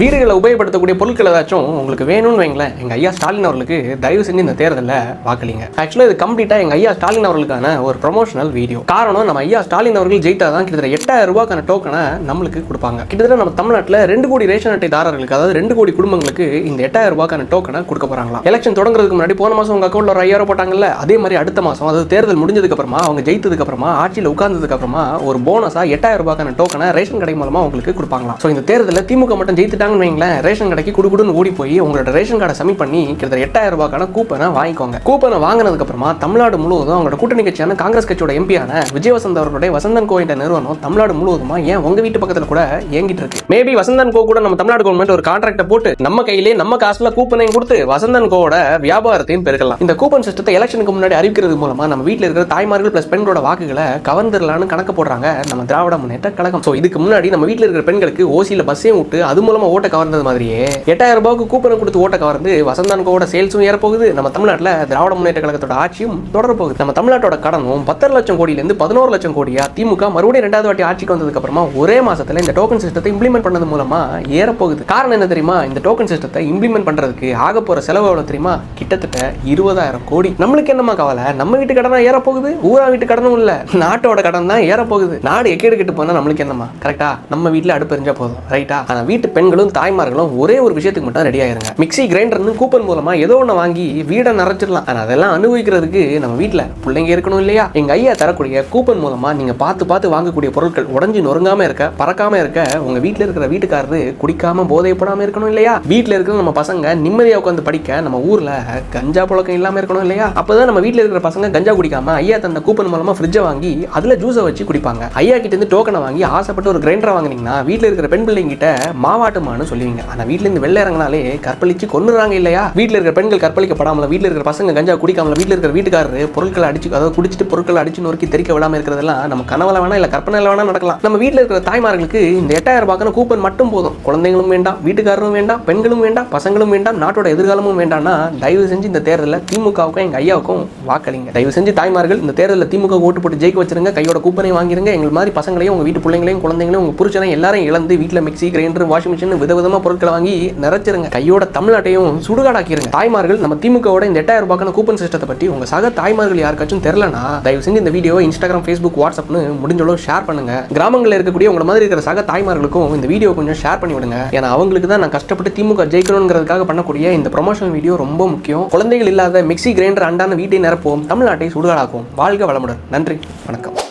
வீடுகளை உபயோகப்படுத்தக்கூடிய பொருட்கள் ஏதாச்சும் உங்களுக்கு வேணும்னு வைங்களேன், எங்கள் ஐயா ஸ்டாலின் அவர்களுக்கு தயவு செஞ்சு இந்த தேர்தலில் வாக்களிங்க. ஆக்சுவலாக இது கம்ப்ளீட்டாக எங்கள் ஐயா ஸ்டாலின் அவர்களுக்கான ஒரு ப்ரொமோஷனல் வீடியோ. காரணம், நம்ம ஐயா ஸ்டாலின் அவர்கள் ஜெயித்தா தான் கிட்டத்தட்ட 8000 ரூபாய்க்கான டோக்கனை நம்மளுக்கு கொடுப்பாங்க. கிட்டத்தட்ட நம்ம தமிழ்நாட்டில் 2 கோடி ரேஷன் அட்டைதாரர்களுக்கு, அதாவது 2 கோடி குடும்பங்களுக்கு இந்த 8000 ரூபாய்க்கான டோக்கனை கொடுக்க போறாங்களாம். எலெக்ஷன் தொடங்குறதுக்கு முன்னாடி போன மாதம் உங்கள் அக்கௌண்ட்டில் ஒரு 5000 போட்டாங்கல்ல, அதே மாதிரி அடுத்த மாதம், அதாவது தேர்தல் முடிஞ்சதுக்கு அப்புறமா, அவங்க ஜெயித்ததுக்கு அப்புறமா, ஆட்சியில் உட்கார்ந்ததுக்கு அப்புறமா ஒரு போனஸா 8000 ரூபாய்க்கான டோக்கனை ரேஷன் கடை மூலமா உங்களுக்கு கொடுப்பாங்களாம். ஸோ இந்த தேர்தலில் திமுக மட்டும் ஜெயித்துட்டாங்கன்னு வைங்களேன், ரேஷன் கடைக்கு குடுகுடுன்னு ஓடி போய் உங்களோட ரேஷன் கார்டை சப்மிட் பண்ணி கிட்டத்தட்ட 8000 ரூபாய்க்கான கூப்பனை வாங்கிக்கோங்க. கூப்பனை வாங்கினதுக்கு அப்புறமா தமிழ்நாடு முழுவதும் அவங்களோட கூட்டணி கட்சியான காங்கிரஸ் கட்சியோட எம்பியான விஜயவசந்த் அவர்களுடைய வசந்தன் கோ என்ற நிறுவனம் தமிழ்நாடு முழுவதுமா ஏன் உங்க வீட்டு பக்கத்துல கூட இயங்கிட்டு இருக்கு. மேபி வசந்தன் கோ கூட நம்ம தமிழ்நாடு கவர்மெண்ட் ஒரு கான்ட்ராக்ட போட்டு நம்ம கையிலே நம்ம காசுல கூப்பனையும் கொடுத்து வசந்தன் கோவோட வியாபாரத்தையும் பெருக்கலாம். இந்த கூப்பன் சிஸ்டத்தை எலெக்ஷனுக்கு முன்னாடி அறிவிக்கிறது மூலமா நம்ம வீட்டில் இருக்கிற தாய்மார்கள் பிளஸ் பெண்களோட வாக்குகளை கவர்ந்துடலான்னு கணக்கு போடுறாங்க நம்ம திராவிட முன்னேற்ற கழகம். ஸோ இதுக்கு முன்னாடி நம்ம வீட்டில் இருக்கிற பெண்களுக்கு ஓசியில பஸ்ஸையும் விட்டு அது மூலமா ஓட்ட கவர்ந்தது மாதிரியே 8000 ரூபாய்க்கு கூப்பனை கொடுத்து ஓட்ட கவர்ந்து வசந்தன் கோவோட சேல்ஸும் ஏறப்போகுது. நம்ம தமிழ்நாட்டில் திராவிட முன்னேற்ற கழகத்தோட ஆட்சியும் தொடரப்போகுது. நம்ம தமிழ்நாட்டோட கடனும் 10 லட்சம் கோடியிலிருந்து 11 லட்சம் கோடியா திமுக மறுபடியும் 2வது வாட்டி ஆட்சிக்கு வந்ததுக்கு அப்புறமா ஒரே மாசத்துல இந்த டோக்கன் சிஸ்டத்தை இம்ப்ளிமெண்ட் பண்ணது மூலமா ஏறப்போகுது. காரணம் என்ன தெரியுமா? இந்த டோக்கன் சிஸ்டத்தை இம்ப்ளிமெண்ட் பண்றதுக்கு ஆக போற செலவு எவ்வளவு தெரியுமா? கிட்டத்தட்ட 20,000 கோடி. நம்மளுக்கு என்னமா கவலை? நம்ம வீட்டு கடனா ஏறப்போகுது, ஊரா வீட்டு கடனும் இல்ல, நாட்டோட கடன் தான் ஏறப்போகுது. நாடு எக்கேடு கெட்டு போனா நம்மளுக்கு என்னமா? கரெக்டா? நம்ம வீட்டுல அடுப்பு எரிஞ்சா போதும், ரைட்டா? ஆனா வீட்டு பெண்களும் தாய்மார்களும் ஒரே ஒரு விஷயத்துக்கு மட்டும் ரெடி ஆயிருங்க. மிக்சி கிரைண்டர்னு கூப்பன் மூலமா ஏதோ ஒன்று வாங்கி வீடை நிறைச்சிடலாம். ஆனால் அதெல்லாம் அனுபவிக்கிறதுக்கு நம்ம வீட்டில் பிள்ளைங்க இருக்கணும் இல்லையா? எங்க ஐயா தரக்கூடிய கூப்பன் மூலமா நீங்க பார்த்து வாங்கக்கூடிய பொருட்கள் உடஞ்சி நொறுங்காம இருக்க, பறக்காம இருக்க, உங்க வீட்டில் இருக்கிற வீட்டுக்காரரு குடிக்காம போதைப்படாம இருக்கணும் இல்லையா? வீட்டில் இருக்கிற நம்ம பசங்க நிம்மதியாக உட்காந்து படிக்க, நம்ம ஊர்ல கஞ்சா புழக்கம் இல்லாம இருக்கணும் இல்லையா? அப்பதான் நம்ம வீட்டில் இருக்கிற பசங்க கஞ்சா குடிக்காம ஐயா தந்த கூப்பன் மூலமா ஃப்ரிட்ஜை வாங்கி அதுல ஜூஸை வச்சு குடிப்பாங்க. ஐயா கிட்ட இருந்து டோக்கனை வாங்கி ஆசைப்பட்டு ஒரு கிரைண்டரை வாங்கினீங்கன்னா வீட்டில் இருக்கிற பெண் பிள்ளைங்க கிட்ட மாவாட்டுமான்னு சொல்லுவீங்க. ஆனா வீட்டுல இருந்து வெளில இறங்கினாலே கற்பழிச்சு கொன்னுறாங்க இல்லையா? வீட்டில் இருக்கிற பெண்கள் கற்பழிக்கப்படாமல், வீட்டில் இருக்கிற பசங்க கஞ்சா குடிக்காமல், வீட்டில் இருக்கிற வீட்டுக்காரரு பொருட்களை அடிச்சு, அதாவது குடிச்சிட்டு பொருட்களை அடிச்சு நொறுக்கி தெரிக்க விடாம இருக்கிறதெல்லாம் நம்ம கனவுல வேணா இல்ல கற்பனையில வேணா நடக்கலாம். நம்ம வீட்டில் இருக்கிற தாய்மார்களுக்கு இந்த 8000 ரூபாய்க்கான கூப்பன் மட்டும் போதும். குழந்தைகளும் வேண்டாம், வீட்டுக்காரரும் வேண்டாம், பெண்களும் வேண்டாம், பசங்களும் வேண்டாம், நாட்டோட எதிர்காலமும் வேண்டாம்னா தயவு செஞ்சு இந்த தேர்தலில் திமுகவுக்கும் எங்க ஐயாவுக்கும் வாக்களிங்க. தயவு செஞ்சு தாய்மார்கள் இந்த தேர்தலில் திமுக ஓட்டு போட்டு ஜெயிக்க வச்சிருங்க. கையோட கூப்பனை வாங்கிருங்க. எங்கள் மாதிரி பசங்களையும், உங்க வீட்டு பிள்ளைங்களையும், குழந்தைங்களையும், உங்க புருஷனையும் எல்லாரையும் இழந்து வீட்டில் மிக்சி கிரைண்டர் வாஷிங் மிஷின் விதவிதமா பொருட்களை வாங்கி நிறைச்சிருங்க. கையோட தமிழ்நாட்டையும் சுடுகாடாக்கிருங்க. தாய்மார்கள் நம்ம திமுகவோட இந்த 8000 ரூபாய்க்கான கூப்பன் சிஸ்டத்தை பற்றி உங்க சக தாய்மார்கள் யாருக்காச்சும் தெரியலனா தயவு செஞ்சு இந்த வீடியோ இன்ஸ்டாகிராம், ஃபேஸ்புக், வாட்ஸ்அப்னு முடிஞ்சளவு ஷேர் பண்ணுங்க. கிராமங்களில் இருக்கக்கூடிய உங்களை மாதிரி இருக்கிற சக தாய்மார்களுக்கும் இந்த வீடியோ கொஞ்சம் ஷேர் பண்ணி விடுங்க. ஏன்னா அவங்களுக்கு தான் நான் கஷ்டப்பட்டு திமுக ஜெயிக்கணுங்கிறதுக்காக பண்ணக்கூடிய இந்த ப்ரொமோஷனல் வீடியோ ரொம்ப முக்கியம். குழந்தைகள் இல்லாத மிக்சி கிரைண்டர் அண்டான வீட்டை நிரப்புவோம், தமிழ்நாட்டை சுடுகாடாக்குவோம். வாழ்க வளமுடன். நன்றி, வணக்கம்.